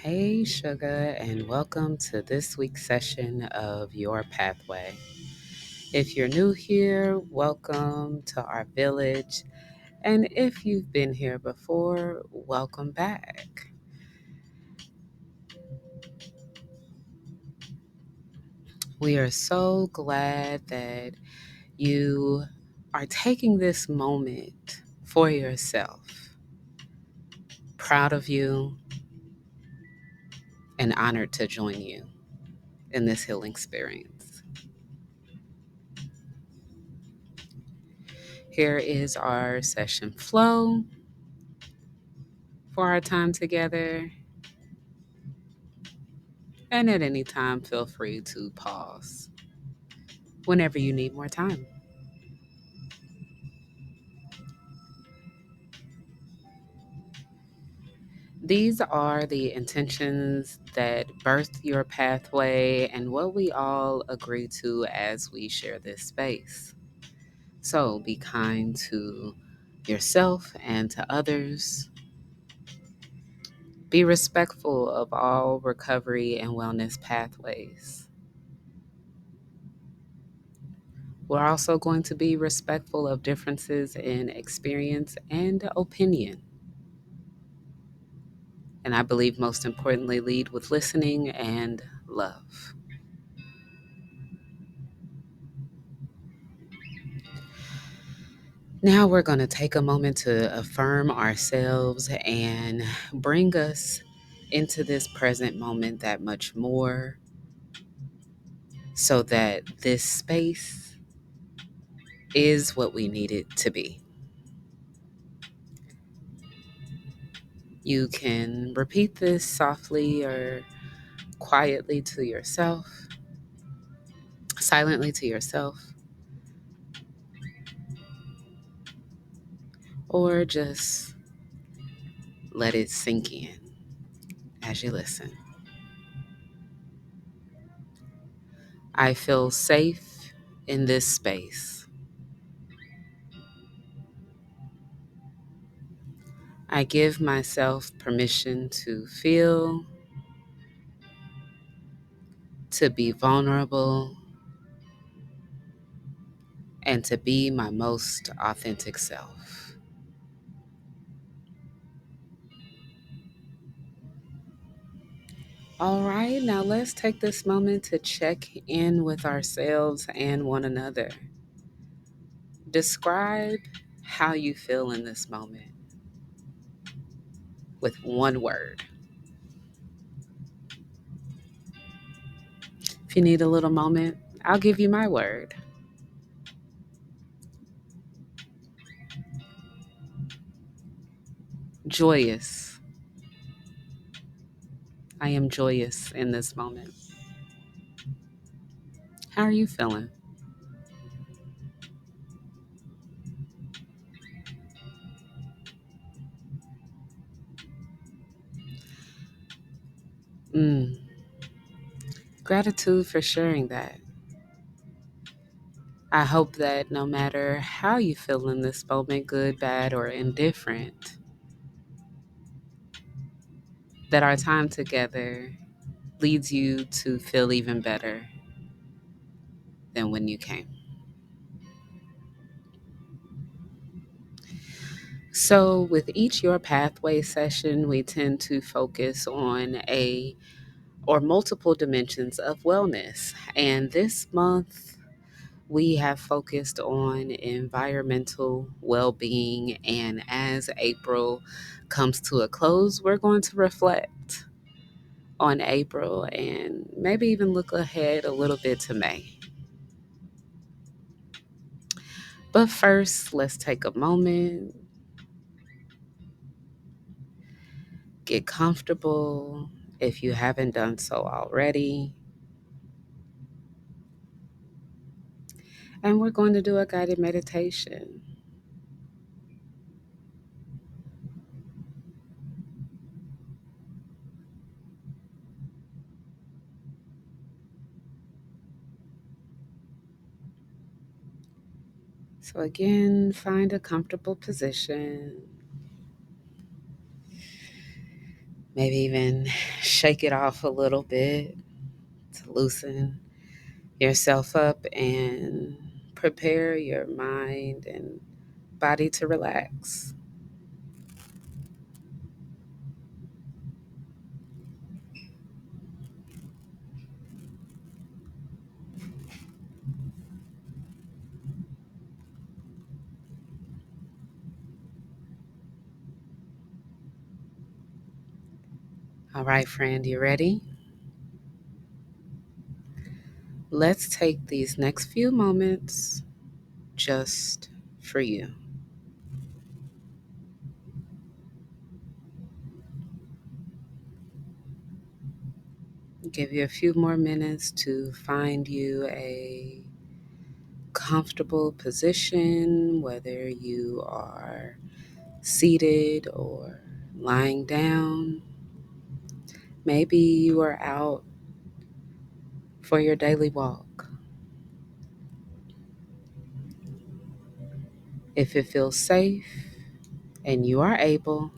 Hey, sugar, and welcome to this week's session of Your Pathway. If you're new here, welcome to our village. And if you've been here before, welcome back. We are so glad that you are taking this moment for yourself. Proud of you and honored to join you in this healing experience. Here is our session flow for our time together. And at any time, feel free to pause whenever you need more time. These are the intentions that birth your pathway and what we all agree to as we share this space. So be kind to yourself and to others. Be respectful of all recovery and wellness pathways. We're also going to be respectful of differences in experience and opinion. And I believe most importantly, lead with listening and love. Now we're going to take a moment to affirm ourselves and bring us into this present moment that much more so that this space is what we need it to be. You can repeat this softly or quietly to yourself, silently to yourself, or just let it sink in as you listen. I feel safe in this space. I give myself permission to feel, to be vulnerable, and to be my most authentic self. All right, now let's take this moment to check in with ourselves and one another. Describe how you feel in this moment with one word. If you need a little moment, I'll give you my word. Joyous. I am joyous in this moment. How are you feeling? Mm, Gratitude for sharing that. I hope that no matter how you feel in this moment, good, bad, or indifferent, that our time together leads you to feel even better than when you came. So, with each Your Pathway session, we tend to focus on a or multiple dimensions of wellness. And this month, we have focused on environmental well being. And as April comes to a close, we're going to reflect on April and maybe even look ahead a little bit to May. But first, let's take a moment, get comfortable if you haven't done so already. And we're going to do a guided meditation. So, again, find a comfortable position. Maybe even shake it off a little bit to loosen yourself up and prepare your mind and body to relax. All right, friend, you ready? Let's take these next few moments just for you. Give you a few more minutes to find you a comfortable position, whether you are seated or lying down. Maybe you are out for your daily walk. If it feels safe and you are able,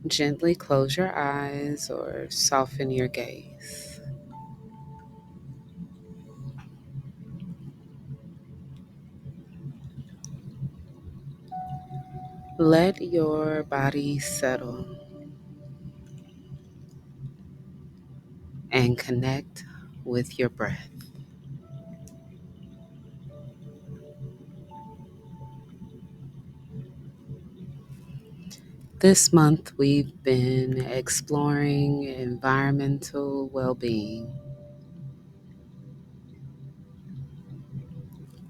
gently close your eyes or soften your gaze. Let your body settle and connect with your breath. This month, we've been exploring environmental well being,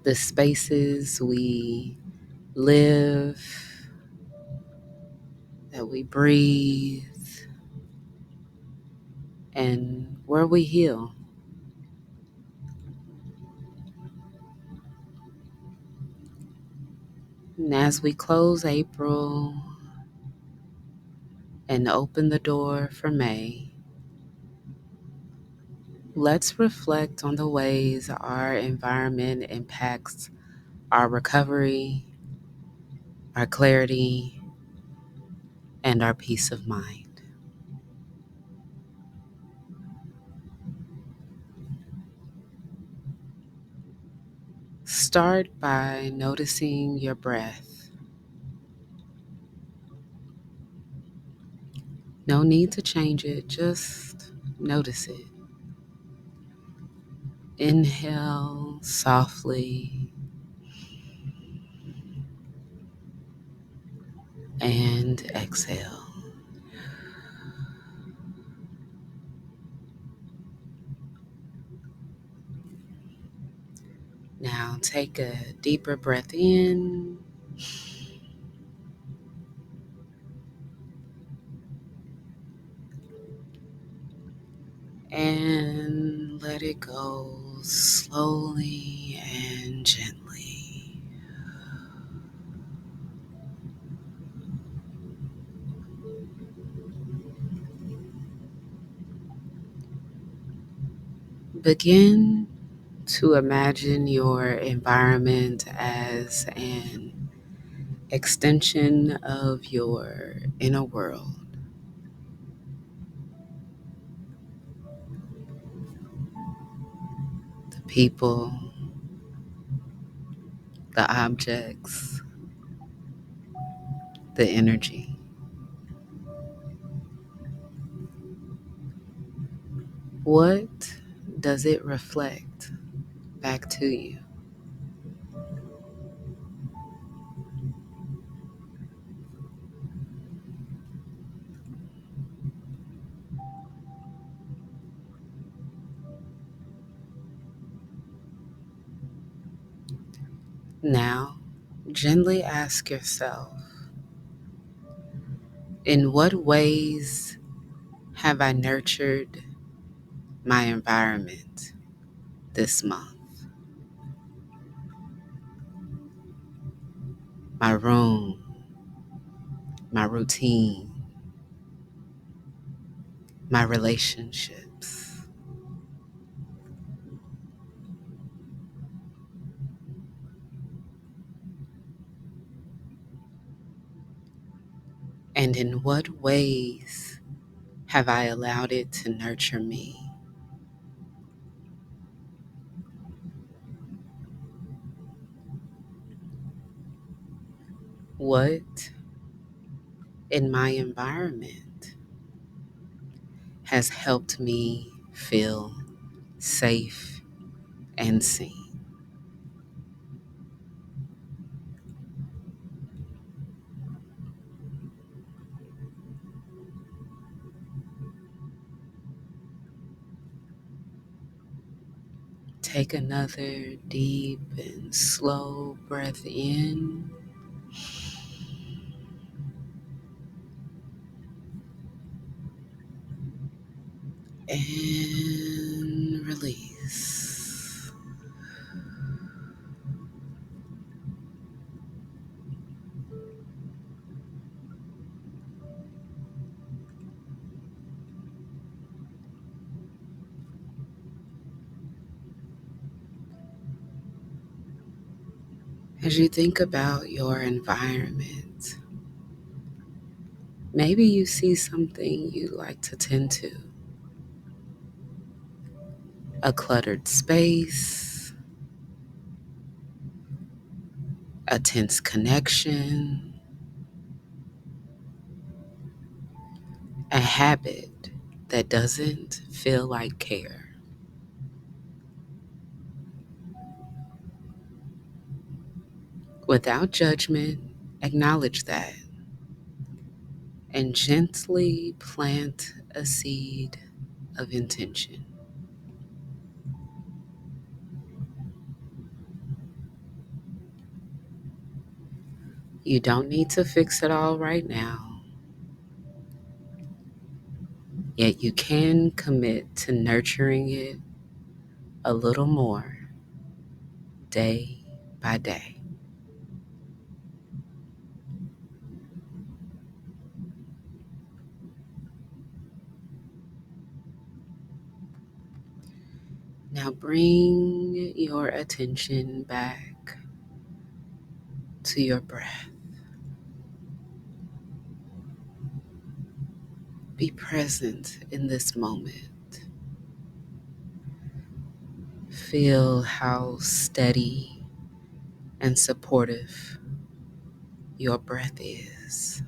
the spaces we live, that we breathe, and where we heal. And as we close April and open the door for May, let's reflect on the ways our environment impacts our recovery, our clarity, and our peace of mind. Start by noticing your breath. No need to change it, just notice it. Inhale softly and exhale. Now take a deeper breath in and let it go slowly and gently. Begin to imagine your environment as an extension of your inner world. The people, the objects, the energy. What does it reflect back to you? Now, gently ask yourself, in what ways have I nurtured my environment this month? My room, my routine, my relationships. And in what ways Have I allowed it to nurture me? What in my environment has helped me feel safe and seen? Take another deep and slow breath in and release. As you think about your environment, maybe you see something you like to tend to: a cluttered space, a tense connection, a habit that doesn't feel like care. Without judgment, acknowledge that and gently plant a seed of intention. You don't need to fix it all right now, yet you can commit to nurturing it a little more day by day. Now bring your attention back to your breath. Be present in this moment. Feel how steady and supportive your breath is.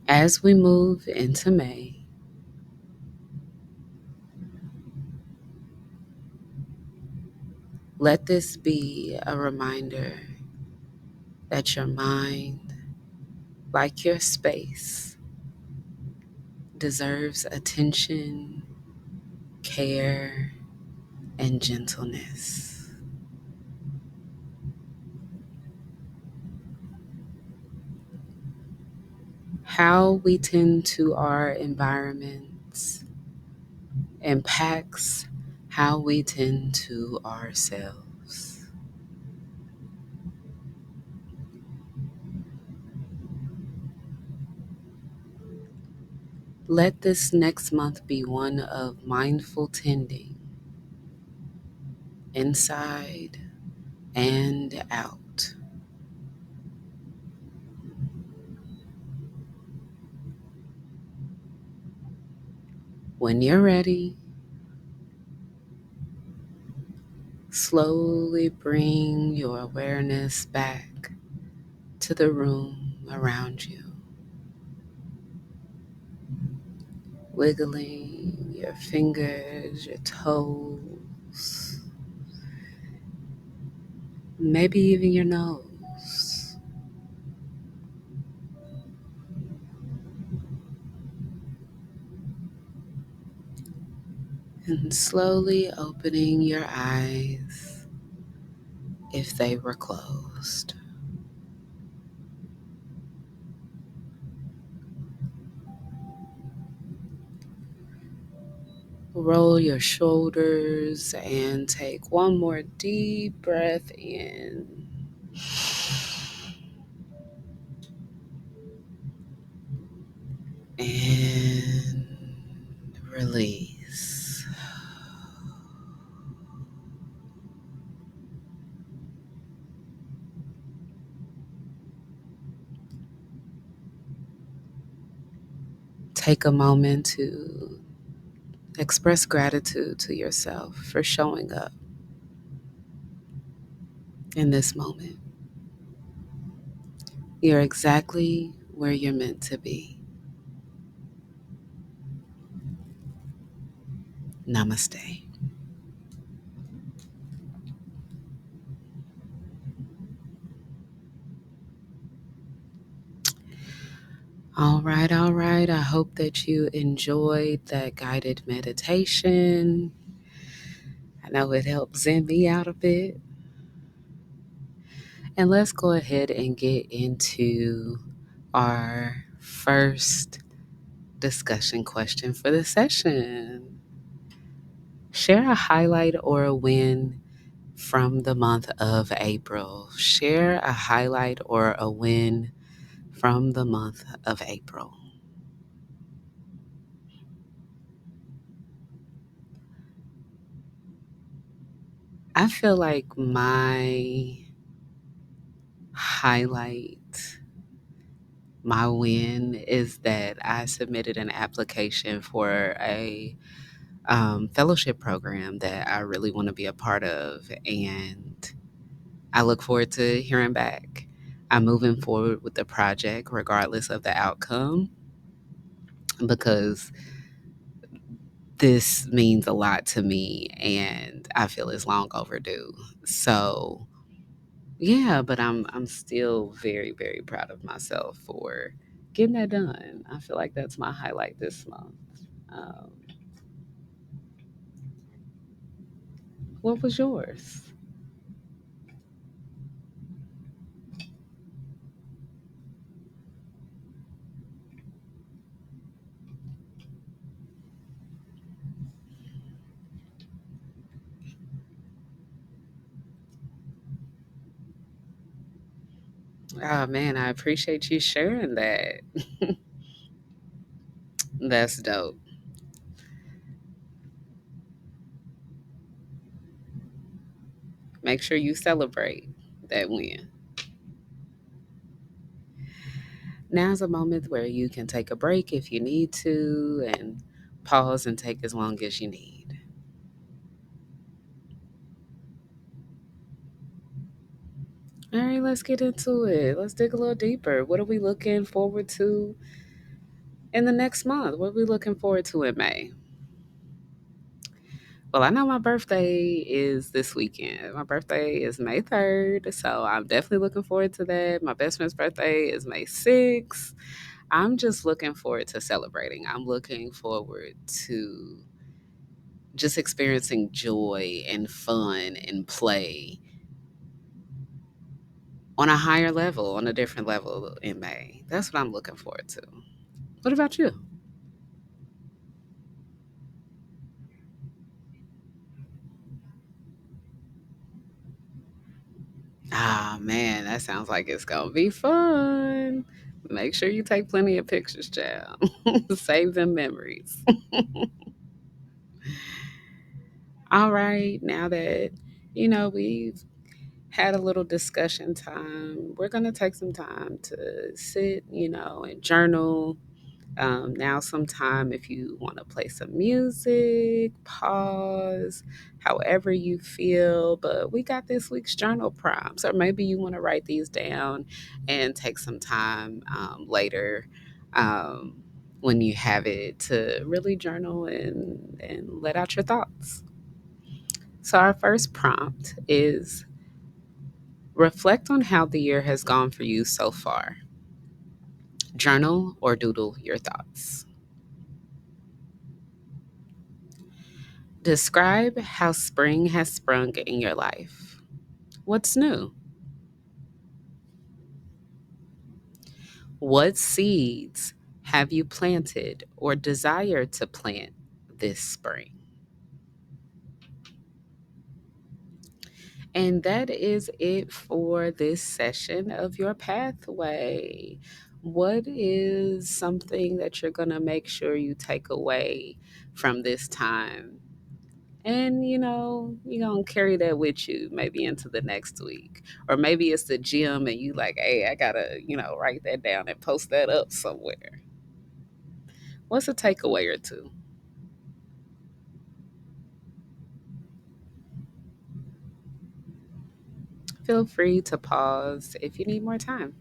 As we move into May, let this be a reminder that your mind, like your space, deserves attention, care, and gentleness. How we tend to our environments impacts how we tend to ourselves. Let this next month be one of mindful tending, inside and out. When you're ready, slowly bring your awareness back to the room around you, wiggling your fingers, your toes, maybe even your nose, and slowly opening your eyes if they were closed. Roll your shoulders and take one more deep breath in and release. take a moment to express gratitude to yourself for showing up in this moment. You're exactly where you're meant to be. Namaste. All right, all right. I hope that you enjoyed that guided meditation. I know it helped zen me out a bit. And let's go ahead and get into our first discussion question for the session. Share a highlight or a win from the month of April. Share a highlight or a win from the month of April. I feel like my highlight, my win is that I submitted an application for a fellowship program that I really want to be a part of. And I look forward to hearing back. I'm moving forward with the project regardless of the outcome because this means a lot to me and I feel it's long overdue. So yeah, but I'm still very, very proud of myself for getting that done. I feel like that's my highlight this month. Um, what was yours? Oh man, I appreciate you sharing that. That's dope. Make sure you celebrate that win. Now's a moment where you can take a break if you need to and pause and take as long as you need. All right, let's get into it. Let's dig a little deeper. What are we looking forward to in the next month? What are we looking forward to in May? Well, I know my birthday is this weekend. My birthday is May 3rd, so I'm definitely looking forward to that. My best friend's birthday is May 6th. I'm just looking forward to celebrating. I'm looking forward to just experiencing joy and fun and play on a higher level, on a different level in May. That's what I'm looking forward to. What about you? Ah, man, that sounds like it's going to be fun. Make sure you take plenty of pictures, child. Save them memories. All right, now that, we've had a little discussion time, we're going to take some time to sit, and journal. Now, sometime if you want to play some music, pause, however you feel. But we got this week's journal prompts, or maybe you want to write these down and take some time later um, when you have it to really journal and let out your thoughts. So, our first prompt is reflect on how the year has gone for you so far. Journal or doodle your thoughts. Describe how spring has sprung in your life. What's new? What seeds have you planted or desire to plant this spring? And that is it for this session of your pathway. What is something that you're going to make sure you take away from this time? And you're gonna carry that with you maybe into the next week. Or maybe it's the gym and you like, hey, I gotta, write that down and post that up somewhere. What's a takeaway or two? Feel free to pause if you need more time.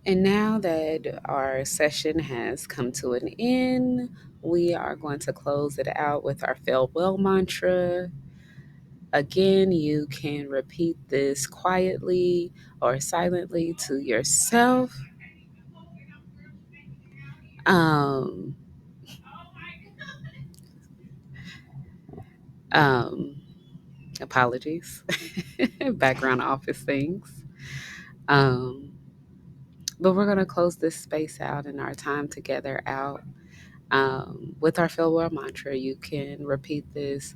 And now that our session has come to an end, we are going to close it out with our farewell mantra. Again, you can repeat this quietly or silently to yourself. Um, um, Apologies, background office things. Um, but we're going to close this space out and our time together out with our farewell mantra. You can repeat this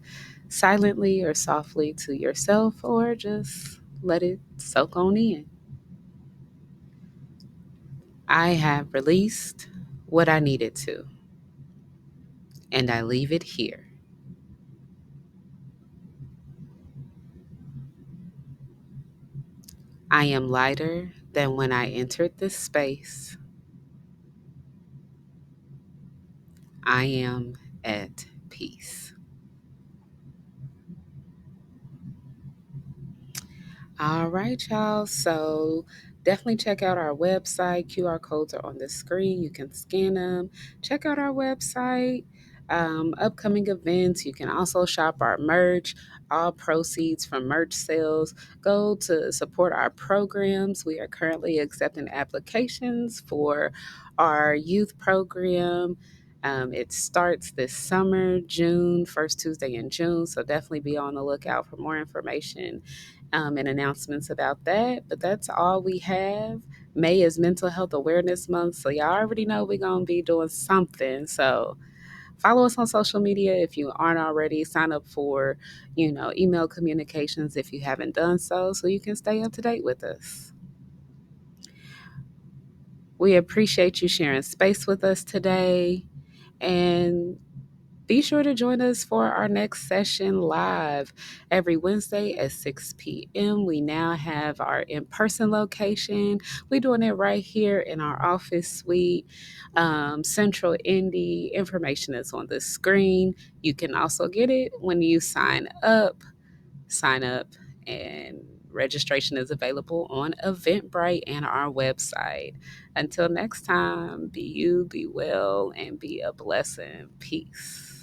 silently or softly to yourself or just let it soak on in. I have released what I needed to, and I leave it here. I am lighter than when I entered this space. I am at peace. All right, y'all. So definitely check out our website. QR codes are on the screen. You can scan them. Check out our website. Upcoming events. You can also shop our merch. All proceeds from merch sales go to support our programs. We are currently accepting applications for our youth program. It starts this summer, June, first Tuesday in June. So definitely be on the lookout for more information and announcements about that. But that's all we have. May is Mental Health Awareness Month, so y'all already know we're gonna be doing something. So follow us on social media if you aren't already. Sign up for, email communications if you haven't done so you can stay up to date with us. We appreciate you sharing space with us today. And be sure to join us for our next session live every Wednesday at 6 p.m. We now have our in person location. We're doing it right here in our office suite, Central Indy. Information is on the screen. You can also get it when you sign up. Sign up and registration is available on Eventbrite and our website. Until next time, be you, be well, and be a blessing. Peace.